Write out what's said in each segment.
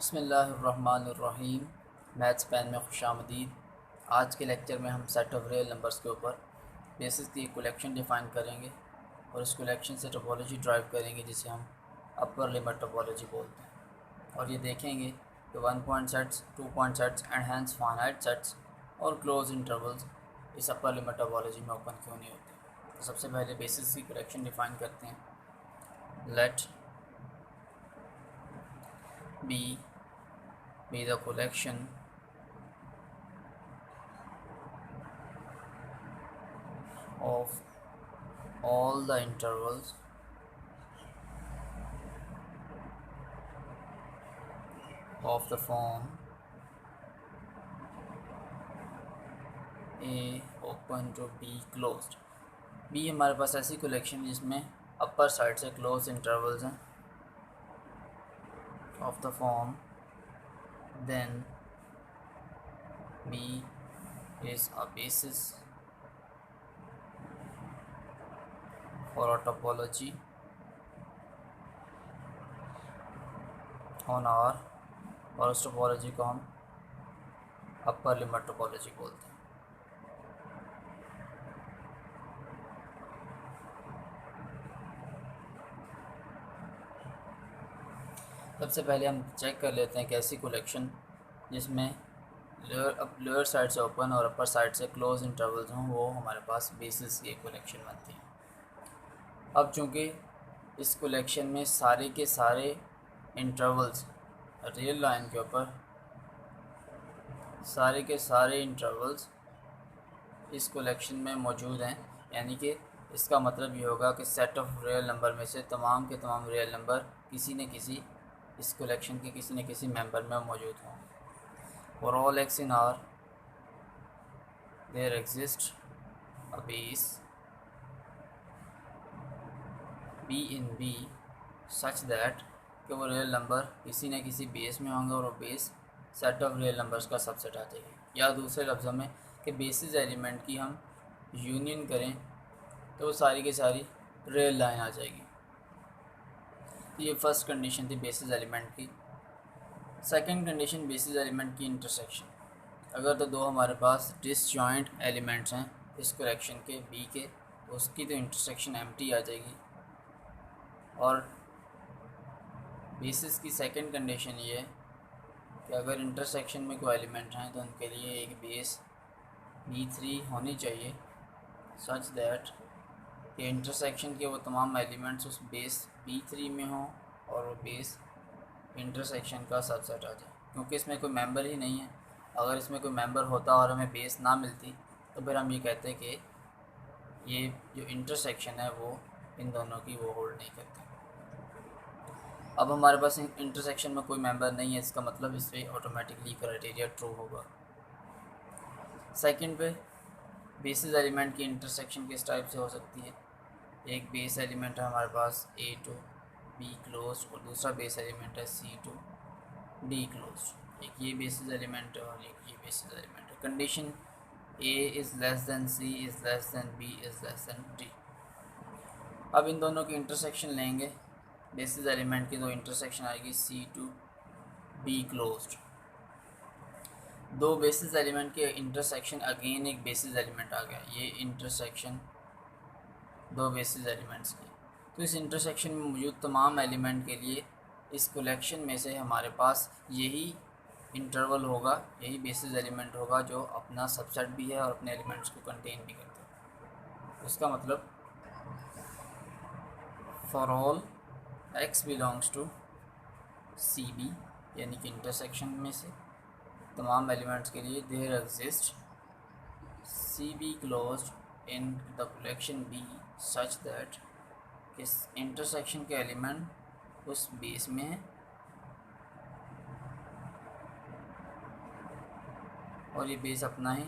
बिस्मिल्लाहिर्रहमानिर्रहीम। Maths pan में खुशामदीद। आज के लेक्चर में हम सेट ऑफ रियल नंबर्स के ऊपर बेसिस की एक कलेक्शन डिफ़ाइन करेंगे और इस कलेक्शन से टोपोलॉजी ड्राइव करेंगे जिसे हम अपर लिमिट टोपोलॉजी बोलते हैं। और ये देखेंगे कि 1 point sets, 2 point sets and hence finite sets और क्लोज इंटरवल्स इस अपर लिमिट टोपोलॉजी में ओपन क्यों नहीं होते। तो सबसे पहले बेसिस की कलेक्शन डिफ़ाइन करते हैं। Let B be the collection of all the intervals of the form A open to B closed। B हमारे पास ऐसी कलेक्शन जिसमें अपर साइड से क्लोज इंटरवल्स हैं of the form then B is a basis for a topology on R और उस topology को हम upper limit topology बोलते हैं। सबसे पहले हम चेक कर लेते हैं कि ऐसी कलेक्शन जिसमें लोअर साइड से ओपन और अपर साइड से क्लोज इंटरवल्स हों वो हमारे पास बेसिस की एक कलेक्शन बनती है। अब चूँकि इस कलेक्शन में सारे के सारे इंटरवल्स रियल लाइन के ऊपर सारे के सारे इंटरवल्स इस कलेक्शन में मौजूद हैं, यानी कि इसका मतलब ये होगा कि सेट ऑफ रियल नंबर में से तमाम के तमाम रियल नंबर किसी न किसी इस कलेक्शन के किसी न किसी मेंबर में मौजूद हों। For all x in R, there exists a base B in B such that कि वो रियल नंबर किसी न किसी बेस में होंगे और वो base set of real numbers का सबसेट आ जाएगी। या दूसरे लफ्ज़ों में कि बेसिस एलिमेंट की हम यूनियन करें तो वो सारी की सारी रियल लाइन आ जाएगी। तो ये फर्स्ट कंडीशन थी बेसिस एलिमेंट की। सेकंड कंडीशन बेसिस एलिमेंट की इंटरसेक्शन। अगर तो दो हमारे पास डिसजॉइंट एलिमेंट्स हैं इस कलेक्शन के बी के, तो उसकी तो इंटरसेक्शन एम्प्टी आ जाएगी। और बेसिस की सेकंड कंडीशन ये है कि अगर इंटरसेक्शन में कोई एलिमेंट हैं तो उनके लिए एक बेस B3 होनी चाहिए सच दैट कि इंटरसेक्शन के वो तमाम एलिमेंट्स उस बेस B3 में हों और वो बेस इंटरसेक्शन का सबसेट आ जाए। क्योंकि इसमें कोई मेंबर ही नहीं है, अगर इसमें कोई मेंबर होता और हमें बेस ना मिलती तो फिर हम ये कहते कि ये जो इंटरसेक्शन है वो इन दोनों की वो होल्ड नहीं करती। अब हमारे पास इंटरसेक्शन में कोई मेंबर नहीं है, इसका मतलब इस पर ऑटोमेटिकली क्राइटेरिया ट्रू होगा। सेकंड पे बेसिस एलिमेंट की इंटरसेक्शन किस टाइप से हो सकती है। एक बेस एलिमेंट है हमारे पास A2 B क्लोज और दूसरा बेस एलिमेंट है C2 D क्लोज। एक ये बेसिस एलिमेंट है और एक ये बेसिस एलिमेंट है। Condition A is less then C is less then B is less then D। अब इन दोनों की इंटरसेक्शन लेंगे, बेसिस एलिमेंट की तो इंटरसेक्शन आएगी C2 B क्लोज्ड। दो बेसिस एलिमेंट के इंटरसेक्शन अगेन एक बेसिस एलिमेंट आ गया, ये इंटरसेक्शन दो बेसिस एलिमेंट्स की। तो इस इंटरसेक्शन में मौजूद तमाम एलिमेंट के लिए इस कलेक्शन में से हमारे पास यही इंटरवल होगा, यही बेसिस एलिमेंट होगा जो अपना सबसेट भी है और अपने एलिमेंट्स को कंटेन भी करता है। उसका मतलब for all x belongs to CB, यानी कि इंटरसेक्शन में से तमाम एलिमेंट्स के लिए there exist CB closed in the collection B such that इस इंटरसेक्शन के एलिमेंट उस बेस में है और ये बेस अपना ही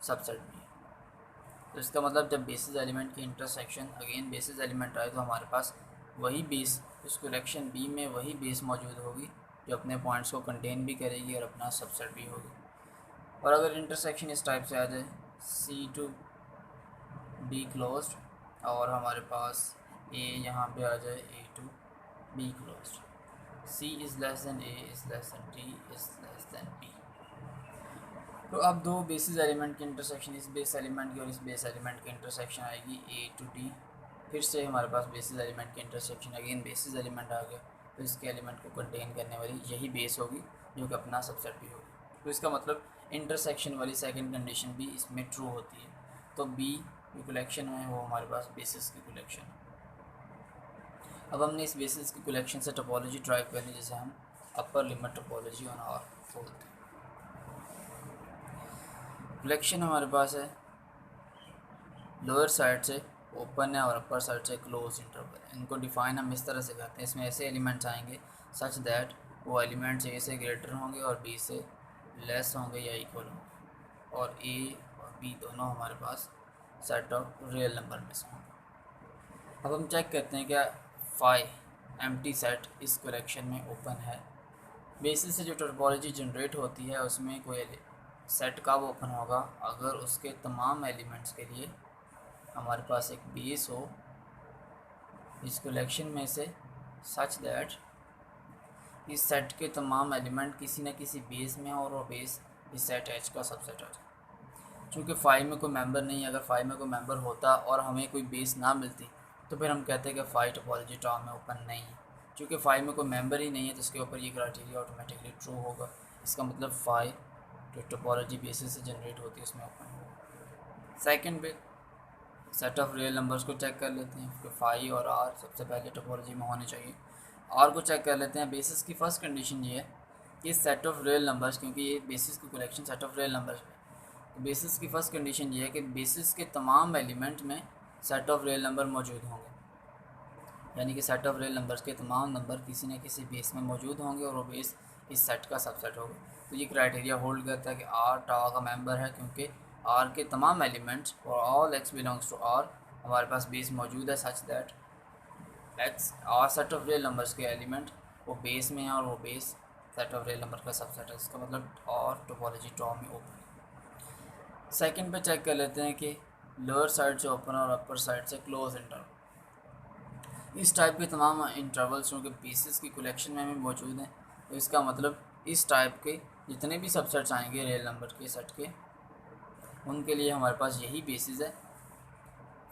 सबसेट भी है। तो इसका मतलब जब बेसिस एलिमेंट की इंटरसेक्शन अगेन बेसिस एलिमेंट आए तो हमारे पास वही बेस उस कलेक्शन B में वही बेस मौजूद होगी जो अपने पॉइंट्स को कंटेन भी करेगी और अपना सबसेट भी होगी। और अगर इंटरसेक्शन इस टाइप से आ जाए C2 D क्लोज्ड और हमारे पास A यहाँ पे आ जाए A2 B closed, C is less than A is less than D is less than B. तो अब दो बेसिस एलिमेंट की इंटरसेक्शन, इस बेस एलिमेंट की और इस बेस एलिमेंट की इंटरसेक्शन आएगी ए टू डी। फिर से हमारे पास बेसिस एलिमेंट की इंटरसेक्शन, अगेन बेसिस एलिमेंट आ गया, तो इसके एलिमेंट को कंटेन करने वाली यही बेस होगी जो कि अपना सबसेट भी होगी। तो इसका मतलब इंटरसेक्शन वाली सेकंड कंडीशन भी इसमें ट्रू होती है। तो बी जो कलेक्शन है वो हमारे पास बेसिस की कलेक्शन है। अब हमने इस बेसिस की कलेक्शन से टोपोलॉजी ड्राइव करनी, जैसे हम upper limit topology on R बोलते हैं। कलेक्शन हमारे पास है लोअर साइड से ओपन है और अपर साइड से क्लोज इंटरवल। इनको डिफाइन हम इस तरह से करते हैं, इसमें ऐसे एलिमेंट्स आएंगे सच दैट वो एलिमेंट्स ए से ग्रेटर होंगे और बी से लेस होंगे या इक्वल होंगे, और ए और बी दोनों हमारे पास सेट ऑफ रियल नंबर में से होंगे। अब हम चेक करते हैं क्या फाइव एम्प्टी सेट इस कलेक्शन में ओपन है। बेसिस से जो टोपोलॉजी जनरेट होती है उसमें कोई सेट कब ओपन होगा, अगर उसके तमाम एलिमेंट्स के लिए हमारे पास एक बेस हो इस कलेक्शन में से सच दैट इस सेट के तमाम एलिमेंट किसी न किसी बेस में हो और वो बेस इस सेट एच का सबसेट है। चूँकि फाइव में कोई मेंबर नहीं है, अगर फाइव में कोई मेंबर होता और हमें कोई बेस ना मिलती तो फिर हम कहते हैं कि फाइव टोपोलॉजी टॉप में ओपन नहीं है। चूँकि फाइव में कोई मेंबर ही नहीं है तो इसके ऊपर ये क्राइटेरिया ऑटोमेटिकली ट्रू होगा। इसका मतलब फाइव जो टोपोलॉजी बेसिस से जनरेट होती है उसमें ओपन होगा। सेकंड पे सेट ऑफ रियल नंबर्स को चेक कर लेते हैं कि फाइव और आर सबसे पहले टोपोलॉजी में होने चाहिए। आर को चेक कर लेते हैं। बेसिस की फ़र्स्ट कंडीशन ये है कि सेट ऑफ रियल नंबर्स, क्योंकि ये बेसिस की collection set of real numbers है, तो बेसिस की फ़र्स्ट कंडीशन ये है कि बेसिस के तमाम एलिमेंट में सेट ऑफ रियल नंबर मौजूद होंगे, यानी कि सेट ऑफ रियल नंबर्स के तमाम नंबर किसी न किसी बेस में मौजूद होंगे और वो बेस इस सेट का सबसेट होगा। तो ये क्राइटेरिया होल्ड करता है कि आर टा का मेंबर है, क्योंकि आर के तमाम एलिमेंट्स और all x belongs to R हमारे पास बेस मौजूद है such that x R set of real numbers के एलिमेंट वो बेस में है और वो base set of real number का सबसेट है। इसका मतलब और टोपोलॉजी टॉप में ओपन है। सेकंड पे चेक कर लेते हैं कि लोअर साइड से ओपन और अपर साइड से क्लोज इंटरवल। इस टाइप के तमाम इंटरवल्स जो कि बेसिस की कलेक्शन में भी मौजूद हैं, तो इसका मतलब इस टाइप के जितने भी सबसेट्स आएंगे रियल नंबर के सेट के, उनके लिए हमारे पास यही बेसिस है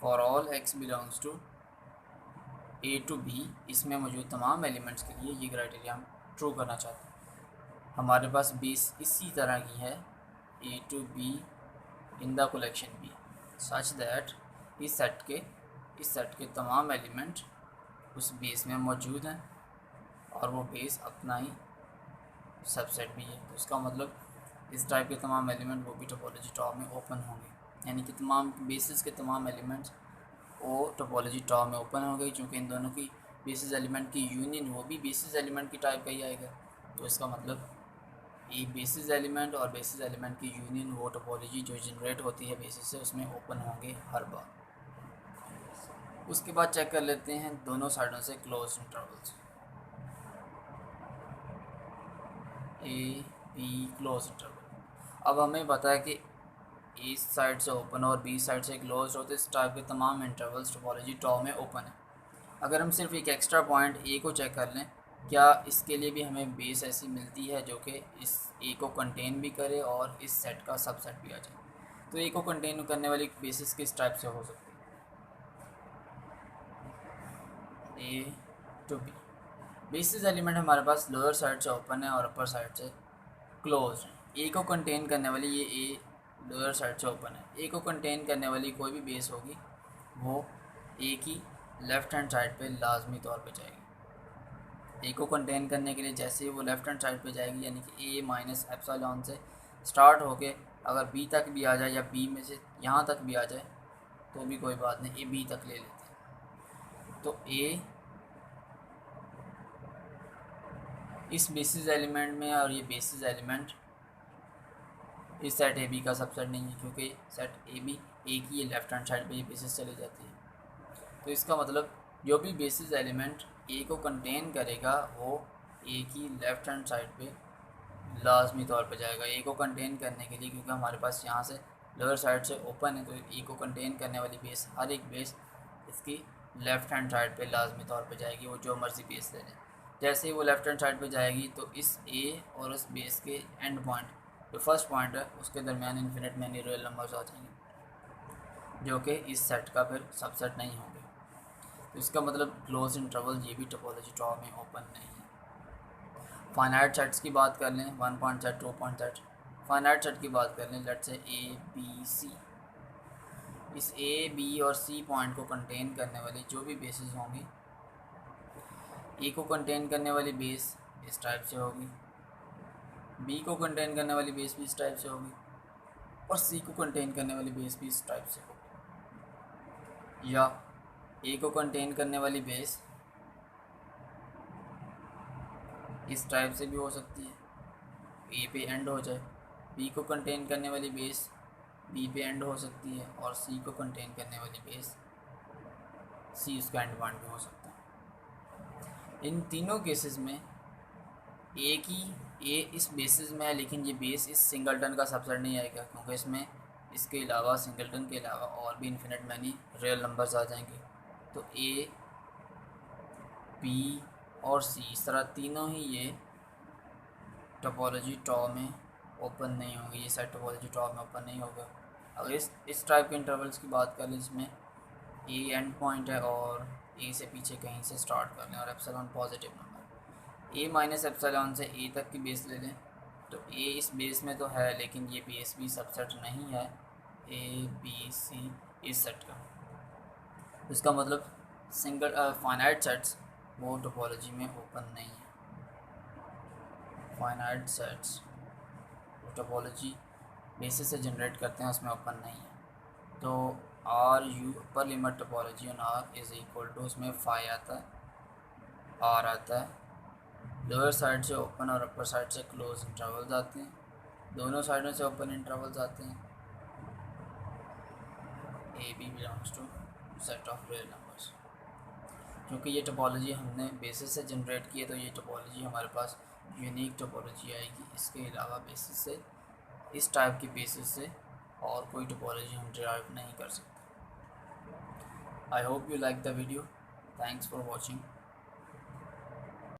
for all x belongs to A to B. इसमें मौजूद तमाम एलिमेंट्स के लिए ये क्राइटेरिया हम ट्रू करना चाहते हैं। हमारे पास बेस इसी तरह की है A to B in the collection B such that इस सेट के तमाम एलिमेंट उस बेस में मौजूद हैं और वो बेस अपना ही सबसेट भी है। तो इसका मतलब इस टाइप के तमाम एलिमेंट वो भी टोपोलॉजी टॉप में ओपन होंगे, यानी कि तमाम बेसिस के तमाम एलिमेंट्स वो टोपोलॉजी टॉप में ओपन हो गई, क्योंकि इन दोनों की बेसिस एलिमेंट की यूनियन वो भी बेसिस एलिमेंट की टाइप का ही आएगा। तो इसका मतलब ये बेसिस एलिमेंट और बेसिस एलिमेंट की यूनियन वो टोपोलॉजी जो जनरेट होती है बेसिस से उसमें ओपन होंगे हर बार। उसके बाद चेक कर लेते हैं दोनों साइडों से close intervals. A be close interval. अब हमें पता है कि इस साइड से ओपन और बी साइड से क्लोज होते इस टाइप के तमाम इंटरवल्स टोपोलॉजी टॉप में ओपन है। अगर हम सिर्फ एक एक्स्ट्रा पॉइंट ए को चेक कर लें, क्या इसके लिए भी हमें बेस ऐसी मिलती है जो कि इस ए को कंटेन भी करे और इस सेट का सबसेट भी आ जाए। तो ए को कंटेन करने वाली बेसिस किस टाइप से हो सकती है, A to B. Basis element हमारे पास लोअर साइड से ओपन है और अपर साइड से क्लोज है। ए को कंटेन करने वाली ये ए लोअर साइड से ओपन है। ए को कंटेन करने वाली कोई भी बेस होगी वो ए की लेफ़्ट हैंड साइड पे लाजमी तौर पे जाएगी। ए को कंटेन करने के लिए जैसे ही वो लेफ़्ट हैंड साइड पे जाएगी, यानी कि ए माइनस एप्सिलॉन से स्टार्ट होके अगर बी तक भी आ जाए या बी में से यहाँ तक भी आ जाए तो भी कोई बात नहीं, ए बी तक ले लेते हैं। तो ए इस बेसिस एलिमेंट में और ये बेसिस एलिमेंट इस सेट ए बी का सबसेट नहीं है, क्योंकि सेट ए बी ए की ये लेफ़्ट हैंड साइड पे ये बेसिस चली जाती है। तो इसका मतलब जो भी बेसिस एलिमेंट ए को कंटेन करेगा वो ए की लेफ़्ट हैंड साइड पे लाजमी तौर पे जाएगा। ए को कंटेन करने के लिए, क्योंकि हमारे पास यहाँ से लोअर साइड से ओपन है, तो ए को कंटेन करने वाली बेस हर एक बेस इसकी लेफ़्ट हैंड साइड पे लाजमी तौर पे जाएगी, वो जो मर्ज़ी बेस ले लें। जैसे ही वो लेफ्ट हैंड साइड पे जाएगी तो इस ए और इस बेस के एंड पॉइंट, जो फर्स्ट पॉइंट है, उसके दरमियान इन्फिनिट मैनी रियल नंबर्स आ जाएंगे जो कि इस सेट का फिर सबसेट नहीं होंगे। तो इसका मतलब क्लोज इंटरवल ये भी टोपोलॉजी टॉ में ओपन नहीं है। फाइनाइट सेट्स की बात कर लें, 1 point set, 2 point set. Finite set की बात कर लें, let's say A B C. इस ए बी और सी पॉइंट को कंटेन करने वाली जो भी बेसिस होंगी, ए को कंटेन करने वाली बेस इस टाइप से होगी, बी को कंटेन करने वाली बेस भी इस टाइप से होगी, और सी को कंटेन करने वाली बेस भी इस टाइप से होगी। या ए को कंटेन करने वाली बेस इस टाइप से भी हो सकती है, ए पे एंड हो जाए। बी को कंटेन करने वाली बेस बी पे एंड हो सकती है, और सी को कंटेन करने वाली बेस सी उसका एंड पॉइंट भी हो सकता है। इन तीनों केसेस में ए इस बेसिस में है, लेकिन ये बेस इस सिंगलटन का सबसेट नहीं आएगा, क्योंकि इसमें इसके अलावा, सिंगलटन के अलावा और भी इन्फिनिट मैनी रियल नंबर्स आ जाएंगे। तो ए बी और सी, इस तरह तीनों ही ये टोपोलॉजी टॉ में ओपन नहीं होंगे, ये सेट टोपोलॉजी टॉ में ओपन नहीं होगा। अगर इस टाइप के इंटरवल्स की बात करें जिसमें ए एंड पॉइंट है और ए से पीछे कहीं से स्टार्ट कर लें और एप्सिलॉन पॉजिटिव नंबर, ए माइनस एप्सिलॉन से ए तक की बेस ले लें, तो ए इस बेस में तो है, लेकिन ये बेस भी सबसेट नहीं है ए बी सी इस सेट का। इसका मतलब सिंगल फाइनाइट सेट्स वो टोपोलॉजी में ओपन नहीं है। फाइनाइट सेट्स टोपोलॉजी बेसिस से जनरेट करते हैं, उसमें ओपन नहीं है। तो R U upper limit topology on R is equal to, उसमें फाई आता है, आर आता है, लोअर साइड से ओपन और अपर साइड से क्लोज इंटरवल्स आते हैं, दोनों साइडों से ओपन इंटरवल्स आते हैं। A B belongs to set of real numbers. क्योंकि ये टोपोलॉजी हमने बेसिस से जनरेट की है, तो ये टोपोलॉजी हमारे पास यूनिक टोपोलॉजी आएगी। इसके अलावा बेसिस से, इस टाइप की बेसिस से और कोई टोपोलॉजी हम डिराइव नहीं कर सकते। I hope you like the video. Thanks for watching.